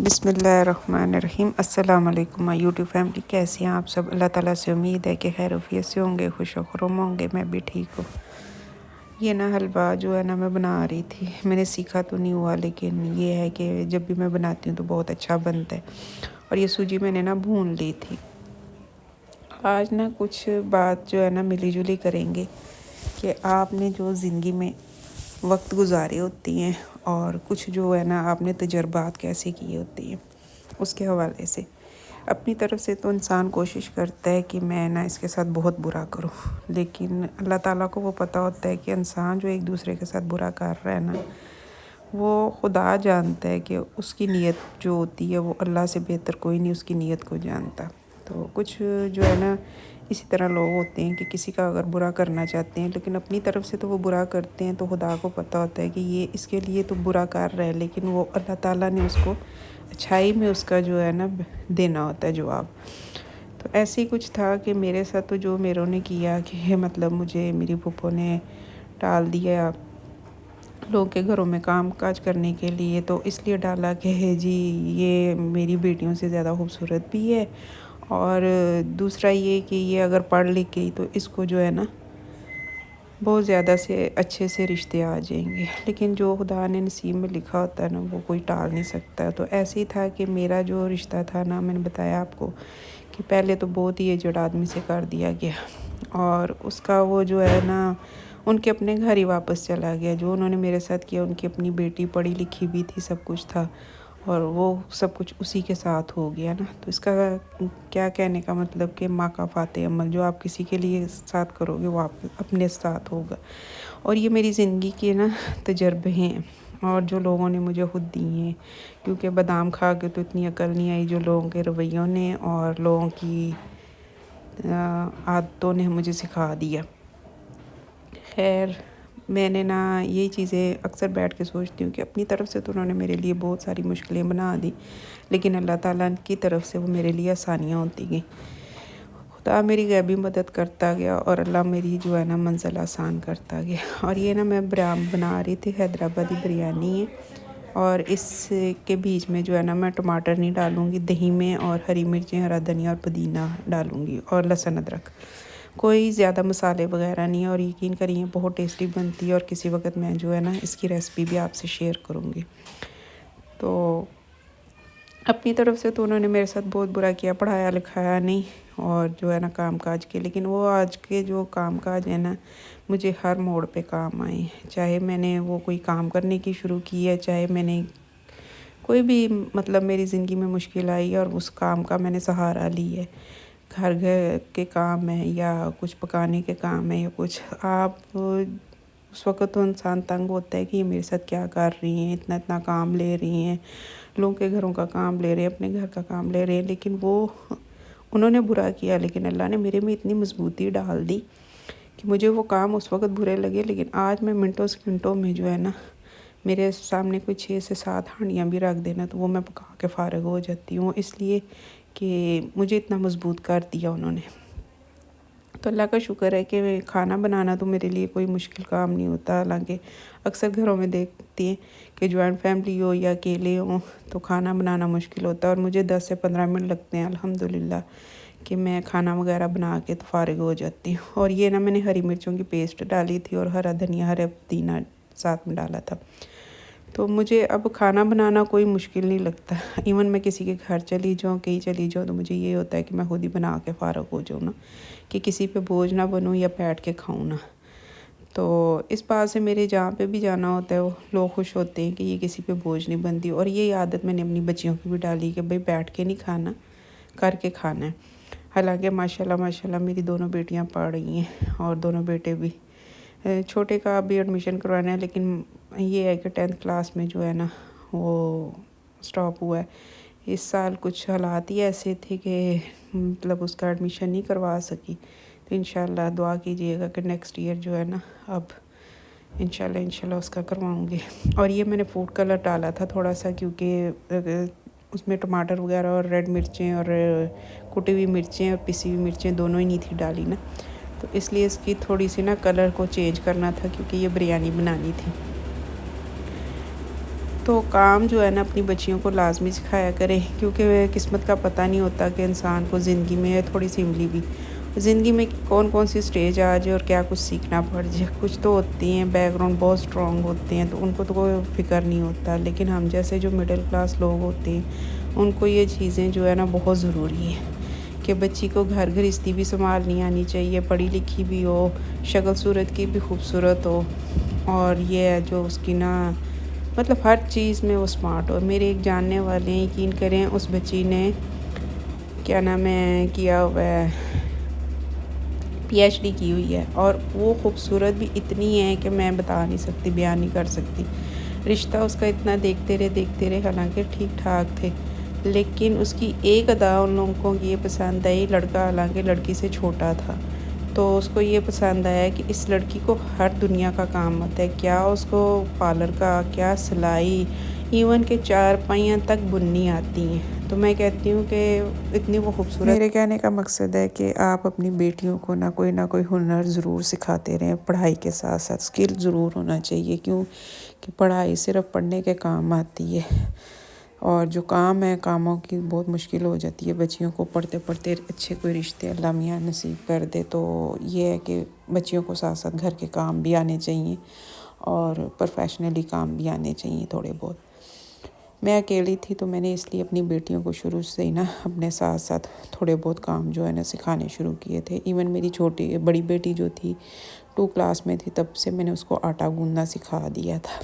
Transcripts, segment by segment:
بسم اللہ الرحمن الرحیم۔ السلام علیکم یوٹیوب فیملی، کیسی ہیں آپ سب؟ اللہ تعالیٰ سے امید ہے کہ خیر وفیت سے ہوں گے، خوش و خرم ہوں گے۔ میں بھی ٹھیک ہوں۔ یہ نا حلوہ جو ہے نا میں بنا رہی تھی، میں نے سیکھا تو نہیں ہوا، لیکن یہ ہے کہ جب بھی میں بناتی ہوں تو بہت اچھا بنتا ہے۔ اور یہ سوجی میں نے نا بھون لی تھی۔ آج نا کچھ بات جو ہے نا ملی جلی کریں گے کہ آپ نے جو زندگی میں وقت گزارے ہوتی ہیں اور کچھ جو ہے نا آپ نے تجربات کیسے کیے ہوتی ہیں، اس کے حوالے سے۔ اپنی طرف سے تو انسان کوشش کرتا ہے کہ میں نا اس کے ساتھ بہت برا کروں، لیکن اللہ تعالیٰ کو وہ پتہ ہوتا ہے کہ انسان جو ایک دوسرے کے ساتھ برا کر رہا ہے نا، وہ خدا جانتا ہے کہ اس کی نیت جو ہوتی ہے وہ اللہ سے بہتر کوئی نہیں اس کی نیت کو جانتا۔ تو کچھ جو ہے نا اسی طرح لوگ ہوتے ہیں کہ کسی کا اگر برا کرنا چاہتے ہیں لیکن اپنی طرف سے تو وہ برا کرتے ہیں، تو خدا کو پتہ ہوتا ہے کہ یہ اس کے لیے تو برا کر رہا ہے، لیکن وہ اللہ تعالیٰ نے اس کو اچھائی میں اس کا جو ہے نا دینا ہوتا ہے جواب۔ تو ایسے ہی کچھ تھا کہ میرے ساتھ تو جو میروں نے کیا کہ مطلب مجھے میری پھپھو نے ڈال دیا لوگوں کے گھروں میں کام کاج کرنے کے لیے، تو اس لیے ڈالا کہ جی یہ میری بیٹیوں سے زیادہ خوبصورت بھی ہے، اور دوسرا یہ کہ یہ اگر پڑھ لکھ گئی تو اس کو جو ہے نا بہت زیادہ سے اچھے سے رشتے آ جائیں گے، لیکن جو خدا نے نصیب میں لکھا ہوتا ہے نا وہ کوئی ٹال نہیں سکتا۔ تو ایسے ہی تھا کہ میرا جو رشتہ تھا نا، میں نے بتایا آپ کو کہ پہلے تو بہت ہی ایجڈ آدمی سے کر دیا گیا، اور اس کا وہ جو ہے نا ان کے اپنے گھر ہی واپس چلا گیا۔ جو انہوں نے میرے ساتھ کیا، ان کی اپنی بیٹی پڑھی لکھی بھی تھی، سب کچھ تھا، اور وہ سب کچھ اسی کے ساتھ ہو گیا نا۔ تو اس کا کیا کہنے کا مطلب کہ ماں کا فاتح عمل، جو آپ کسی کے لیے ساتھ کرو گے وہ آپ اپنے ساتھ ہوگا۔ اور یہ میری زندگی کے نا تجربے ہیں، اور جو لوگوں نے مجھے خود دی ہیں، کیونکہ بادام کھا کے تو اتنی عقل نہیں آئی جو لوگوں کے رویوں نے اور لوگوں کی عادتوں نے مجھے سکھا دیا۔ خیر، میں نے نا یہ چیزیں اکثر بیٹھ کے سوچتی ہوں کہ اپنی طرف سے تو انہوں نے میرے لیے بہت ساری مشکلیں بنا دی، لیکن اللہ تعالیٰ کی طرف سے وہ میرے لیے آسانیاں ہوتی گئیں۔ خدا میری غیبی مدد کرتا گیا اور اللہ میری جو ہے نا منزل آسان کرتا گیا۔ اور یہ نا میں بنا رہی تھی حیدرآبادی بریانی ہے، اور اس کے بیچ میں جو ہے نا میں ٹماٹر نہیں ڈالوں گی، دہی میں اور ہری مرچیں، ہرا دھنیا اور پودینہ ڈالوں گی، اور لہسن ادرک، کوئی زیادہ مسالے وغیرہ نہیں ہے، اور یقین کریے بہت ٹیسٹی بنتی ہے۔ اور کسی وقت میں جو ہے نا اس کی ریسپی بھی آپ سے شیئر کروں گی۔ تو اپنی طرف سے تو انہوں نے میرے ساتھ بہت برا کیا، پڑھایا لکھایا نہیں، اور جو ہے نا کام کاج کے، لیکن وہ آج کے جو کام کاج ہے نا مجھے ہر موڑ پہ کام آئے، چاہے میں نے وہ کوئی کام کرنے کی شروع کی ہے، چاہے میں نے کوئی بھی مطلب میری زندگی میں مشکل آئی اور اس کام کا میں نے سہارا لی ہے، گھر کے کام ہے یا کچھ پکانے کے کام ہے یا کچھ، آپ اس وقت تو انسان تنگ ہوتا ہے کہ یہ میرے ساتھ کیا کر رہی ہیں، اتنا کام لے رہی ہیں، لوگوں کے گھروں کا کام لے رہے ہیں، اپنے گھر کا کام لے رہے ہیں، لیکن وہ انہوں نے برا کیا، لیکن اللہ نے میرے میں اتنی مضبوطی ڈال دی کہ مجھے وہ کام اس وقت برے لگے، لیکن آج میں منٹوں سیکنڈوں میں جو ہے نا میرے سامنے کوئی 6 سے 7 ہانڈیاں بھی رکھ دینا تو وہ میں پکا کے فارغ ہو جاتی ہوں، اس لیے کہ مجھے اتنا مضبوط کر دیا انہوں نے۔ تو اللہ کا شکر ہے کہ کھانا بنانا تو میرے لیے کوئی مشکل کام نہیں ہوتا، حالانکہ اکثر گھروں میں دیکھتی ہیں کہ جوائنٹ فیملی ہو یا اکیلے ہوں تو کھانا بنانا مشکل ہوتا ہے، اور مجھے 10 سے 15 منٹ لگتے ہیں الحمدللہ کہ میں کھانا وغیرہ بنا کے تو فارغ ہو جاتی ہوں۔ اور یہ نا میں نے ہری مرچوں کی پیسٹ ڈالی تھی اور ہرا دھنیا ہرا پودینہ ساتھ میں ڈالا تھا، تو مجھے اب کھانا بنانا کوئی مشکل نہیں لگتا۔ ایون میں کسی کے گھر چلی جاؤں کہیں چلی جاؤں تو مجھے یہ ہوتا ہے کہ میں خود ہی بنا کے فارغ ہو جاؤں نا، کہ کسی پہ بوجھ نہ بنوں یا بیٹھ کے کھاؤں نا۔ تو اس بات سے میرے جہاں پہ بھی جانا ہوتا ہے وہ لوگ خوش ہوتے ہیں کہ یہ کسی پہ بوجھ نہیں بنتی، اور یہ عادت میں نے اپنی بچیوں کی بھی ڈالی کہ بھئی بیٹھ کے نہیں کھانا، کر کے کھانا ہے۔ حالانکہ ماشاءاللہ میری دونوں بیٹیاں پڑھ رہی ہیں اور دونوں بیٹے بھی، چھوٹے کا بھی ایڈمیشن کروانا ہے، لیکن یہ ہے کہ 10th کلاس میں جو ہے نا وہ سٹاپ ہوا ہے اس سال، کچھ حالات ہی ایسے تھے کہ مطلب اس کا ایڈمیشن نہیں کروا سکی، تو انشاءاللہ دعا کیجئے گا کہ نیکسٹ ایئر جو ہے نا اب انشاءاللہ اس کا کرواؤں گی۔ اور یہ میں نے فوڈ کلر ڈالا تھا تھوڑا سا، کیونکہ اس میں ٹماٹر وغیرہ اور ریڈ مرچیں اور کٹی ہوئی مرچیں اور پسی ہوئی مرچیں دونوں ہی نہیں تھی ڈالی نا، تو اس لیے اس کی تھوڑی سی نا کلر کو چینج کرنا تھا، کیونکہ یہ بریانی بنانی تھی۔ تو کام جو ہے نا اپنی بچیوں کو لازمی سکھایا کریں، کیونکہ قسمت کا پتہ نہیں ہوتا کہ انسان کو زندگی میں تھوڑی سی ملی بھی زندگی میں کون کون سی سٹیج آ جائے اور کیا کچھ سیکھنا پڑ جائے۔ کچھ تو ہوتی ہیں بیک گراؤنڈ بہت سٹرونگ ہوتے ہیں تو ان کو تو کوئی فکر نہیں ہوتا، لیکن ہم جیسے جو مڈل کلاس لوگ ہوتے ہیں ان کو یہ چیزیں جو ہے نا بہت ضروری ہیں کہ بچی کو گھر گھرستی بھی سنبھالنی آنی چاہیے، پڑھی لکھی بھی ہو، شکل صورت کی بھی خوبصورت ہو، اور یہ ہے جو اس کی نا مطلب ہر چیز میں وہ سمارٹ ہو۔ میرے ایک جاننے والے ہیں، یقین کریں اس بچی نے کیا نام ہے کیا ہوا ہے پی ایچ ڈی کی ہوئی ہے، اور وہ خوبصورت بھی اتنی ہے کہ میں بتا نہیں سکتی، بیان نہیں کر سکتی۔ رشتہ اس کا اتنا دیکھتے رہے حالانکہ ٹھیک ٹھاک تھے، لیکن اس کی ایک ادا ان لوگوں کو یہ پسند آئی، لڑکا حالانکہ لڑکی سے چھوٹا تھا تو اس کو یہ پسند آیا کہ اس لڑکی کو ہر دنیا کا کام آتا ہے، کیا اس کو پارلر کا، کیا سلائی، ایون کہ چار پائیاں تک بننی آتی ہیں۔ تو میں کہتی ہوں کہ اتنی وہ خوبصورت۔ میرے کہنے کا مقصد ہے کہ آپ اپنی بیٹیوں کو نہ کوئی ہنر ضرور سکھاتے رہیں، پڑھائی کے ساتھ ساتھ اسکل ضرور ہونا چاہیے، کیوں کہ پڑھائی صرف پڑھنے کے کام آتی ہے، اور جو کام ہے کاموں کی بہت مشکل ہو جاتی ہے بچیوں کو پڑھتے پڑھتے اچھے کوئی رشتے اللہ میاں نصیب کر دے۔ تو یہ ہے کہ بچیوں کو ساتھ ساتھ گھر کے کام بھی آنے چاہیے اور پروفیشنلی کام بھی آنے چاہیے تھوڑے بہت۔ میں اکیلی تھی تو میں نے اس لیے اپنی بیٹیوں کو شروع سے ہی نا اپنے ساتھ ساتھ تھوڑے بہت کام جو ہے نا سکھانے شروع کیے تھے۔ ایون میری بڑی بیٹی جو تھی 2 کلاس میں تھی تب سے میں نے اس کو آٹا گوندنا سکھا دیا تھا۔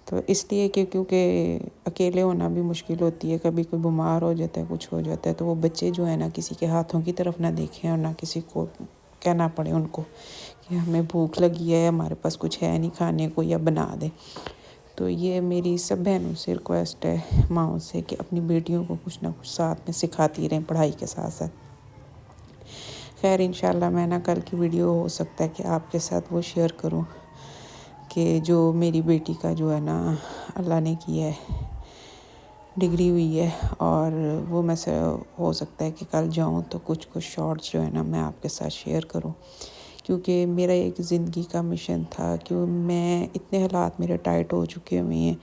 تو اس لیے کہ کیونکہ اکیلے ہونا بھی مشکل ہوتی ہے، کبھی کوئی بیمار ہو جاتا ہے، کچھ ہو جاتا ہے تو وہ بچے جو ہے نا کسی کے ہاتھوں کی طرف نہ دیکھیں اور نہ کسی کو کہنا پڑے ان کو کہ ہمیں بھوک لگی ہے، ہمارے پاس کچھ ہے نہیں کھانے کو یا بنا دے۔ تو یہ میری سب بہنوں سے ریکویسٹ ہے، ماؤں سے، کہ اپنی بیٹیوں کو کچھ نہ کچھ ساتھ میں سکھاتی رہیں پڑھائی کے ساتھ ساتھ۔ خیر انشاءاللہ میں نا کل کی ویڈیو ہو سکتا ہے کہ آپ کے ساتھ وہ شیئر کروں کہ جو میری بیٹی کا جو ہے نا اللہ نے کیا ہے ڈگری ہوئی ہے، اور وہ میں سے ہو سکتا ہے کہ کل جاؤں تو کچھ شارٹس جو ہے نا میں آپ کے ساتھ شیئر کروں، کیونکہ میرا ایک زندگی کا مشن تھا کہ میں اتنے حالات میرے ٹائٹ ہو چکے ہوئے ہیں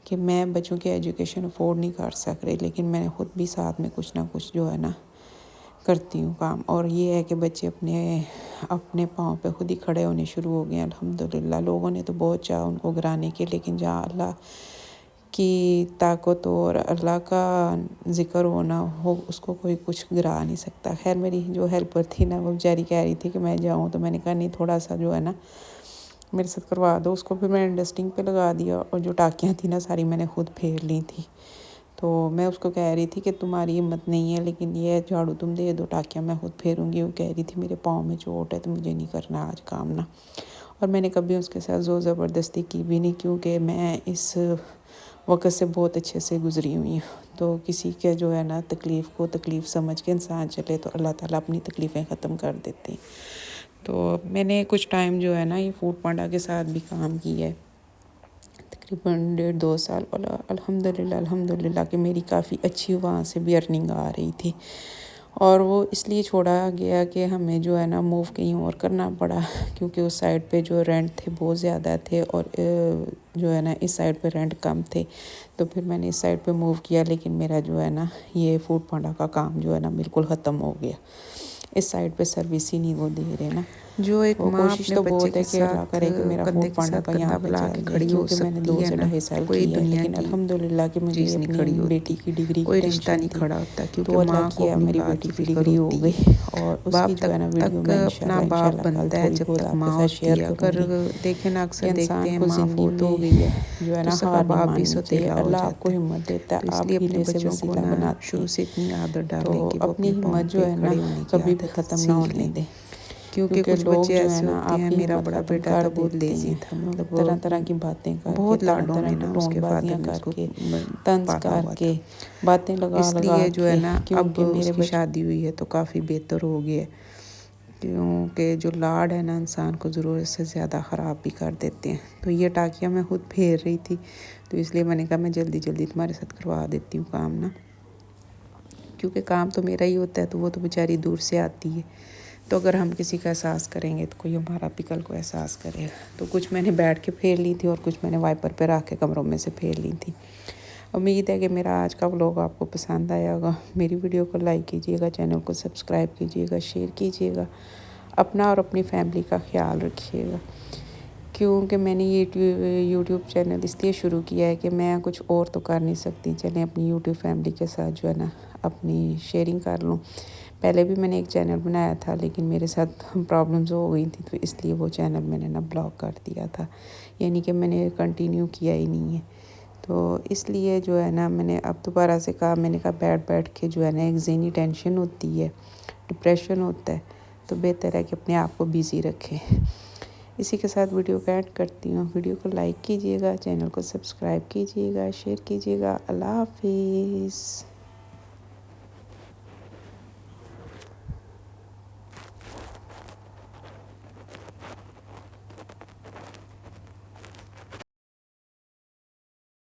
کہ میں بچوں کی ایجوکیشن افورڈ نہیں کر سک رہی، لیکن میں نے خود بھی ساتھ میں کچھ نہ کچھ جو ہے نا کرتی ہوں کام، اور یہ ہے کہ بچے اپنے پاؤں پہ خود ہی کھڑے ہونے شروع ہو گئے ہیں الحمدللہ۔ لوگوں نے تو بہت چاہا ان کو گرانے کے، لیکن جہاں اللہ کی طاقت اور اللہ کا ذکر ہونا ہو اس کو کوئی کچھ گرا نہیں سکتا۔ خیر میری جو ہیلپر تھی نا وہ بیچاری کہہ رہی تھی کہ میں جاؤں، تو میں نے کہا نہیں تھوڑا سا جو ہے نا میرے ساتھ کروا دو۔ اس کو پھر میں نے ڈسٹنگ پہ لگا دیا، اور جو ٹاکیاں تھیں نا ساری میں نے خود پھیر لی تھی۔ تو میں اس کو کہہ رہی تھی کہ تمہاری ہمت نہیں ہے، لیکن یہ جھاڑو تم دے دو، ٹاکیاں میں خود پھیروں گی۔ وہ کہہ رہی تھی میرے پاؤں میں چوٹ ہے تو مجھے نہیں کرنا آج کام نا، اور میں نے کبھی اس کے ساتھ زور زبردستی کی بھی نہیں، کیونکہ میں اس وقت سے بہت اچھے سے گزری ہوئی ہوں۔ تو کسی کے جو ہے نا تکلیف کو تکلیف سمجھ کے انسان چلے تو اللہ تعالیٰ اپنی تکلیفیں ختم کر دیتے ہیں۔ تو میں نے کچھ ٹائم جو ہے نا یہ فوڈ پانڈا کے ساتھ بھی کام کیا ہے، تقریباً 1.5-2 سال، اور الحمدللہ کہ میری کافی اچھی وہاں سے بھی ارننگ آ رہی تھی، اور وہ اس لیے چھوڑا گیا کہ ہمیں جو ہے نا موو کہیں اور کرنا پڑا، کیونکہ اس سائڈ پہ جو رینٹ تھے بہت زیادہ تھے، اور جو ہے نا اس سائڈ پہ رینٹ کم تھے، تو پھر میں نے اس سائڈ پہ موو کیا، لیکن میرا جو ہے نا یہ فوڈ پانڈا کا کام جو ہے نا بالکل ختم ہو گیا۔ اس سائڈ پہ سروس ہی نہیں وہ دے رہے نا۔ جو ایک وہ ماں کوشش اپنے تو بچے بہت کے ہے کہ اللہ ساتھ کرے کہ میرا کندھے فوڈ کے پانڈا ساتھ کا کندھا یہاں پہ ملا کے چل جائے، کھڑی ہو کیونکہ میں نے سکتی 2 ہے سے نا، 2.5 سال کوئی کی ہے، دنیا لیکن کی الحمدللہ کہ چیز مجھے نہیں اپنی کھڑی ہوتی، بیٹی کی ڈگری کی کوئی رشتہ ٹینشن نہیں تھی، کھڑا ہوتا، کیونکہ تو اللہ ماں کو کیا اپنی میری اولاد بیٹی کی کی فکر ڈگری ہو ہوتی گئی، ہے۔ اور اس کی باپ جو ہے نا ویڈیو تک میں اپنا باپ انشاءاللہ کل بنتا ہے تھوڑی جب بہت تک آپ کے ماں ساتھ ہوتی شیئر ہے۔ کروں اگر گی دیکھیں نا کہ اکثر دیکھتے انسان ہیں کو ماں زندگی فوت میں ہو گئی ہے جو ہے تو نا سگا ہار نہیں باپ بھی ماننی چاہیے، سوتیلا ہو اللہ آپ کو جاتا ہے۔ ہمت دیتا ہے، تو اس آپ لیے اپنے ہیلے سے بچوں کو وسیلہ نا بناتے شروع ہیں، سے اتنی عادت تو ڈالیں کہ وہ اپنی اپنے پاؤں ہمت جو پہ ہے نا کھڑے ہونے کی کبھی بھی عادت ختم نہ سیکھ ہونے لیں، دیں، کیونکہ کیونکہ کچھ لوگ بچے جو ہے ایسے نا ہوتے آپ ہیں۔ کی میرا ہمت بڑا ختم بیٹا کر تو بہت دیتے لیزی ہیں، تھا، مطلب وہ طرح طرح کی باتیں کر کے، بہت طرح لاڈوں طرح میں کی نا اس ٹونٹ کے فادر بازیاں نے اس کر کو کے، طنز پالا کر ہوا کے، تھا۔ باتیں لگا اس لگا لیے جو ہے کے، نا اب کیونکہ اس میرے کی شادی ہوئی ہے تو کافی بہتر ہو گیا ہے، کیونکہ جو لاڈ ہے نا انسان کو ضرورت سے زیادہ خراب بھی کر دیتے ہیں۔ تو یہ ٹاکیاں میں خود پھیر رہی تھی، تو اس لیے میں نے کہا میں جلدی جلدی تمہارے ساتھ کروا دیتی ہوں کام نا، کیونکہ کام تو میرا ہی ہوتا ہے، تو وہ تو بیچاری دور سے آتی ہے تو اگر ہم کسی کا احساس کریں گے تو کوئی ہمارا بھی کل کو احساس کرے گا. تو کچھ میں نے بیٹھ کے پھیر لی تھی اور کچھ میں نے وائپر پہ رکھ کے کمروں میں سے پھیر لی تھی. امید ہے کہ میرا آج کا ولاگ آپ کو پسند آیا ہوگا. میری ویڈیو کو لائک کیجیے گا, چینل کو سبسکرائب کیجیے گا, شیئر کیجیے گا. اپنا اور اپنی فیملی کا خیال رکھیے گا. کیونکہ میں نے یہ یوٹیوب چینل اس لیے شروع کیا ہے کہ میں کچھ اور تو کر نہیں سکتی. چلیں اپنی یوٹیوب فیملی کے ساتھ جو ہے نا اپنی شیئرنگ کر لوں. پہلے بھی میں نے ایک چینل بنایا تھا لیکن میرے ساتھ پرابلمز ہو گئی تھیں, تو اس لیے وہ چینل میں نے نا بلاک کر دیا تھا. یعنی کہ میں نے کنٹینیو کیا ہی نہیں ہے. تو اس لیے جو ہے نا میں نے اب دوبارہ سے کہا, میں نے کہا بیٹھ کے جو ہے نا ایک ذہنی ٹینشن ہوتی ہے, ڈپریشن ہوتا ہے, تو بہتر ہے کہ اپنے آپ کو بیزی رکھیں. اسی کے ساتھ ویڈیو کو ایڈ کرتی ہوں. ویڈیو کو لائک کیجیے گا, چینل کو سبسکرائب کیجیے گا, شیئر کیجیے گا. اللہ حافظ.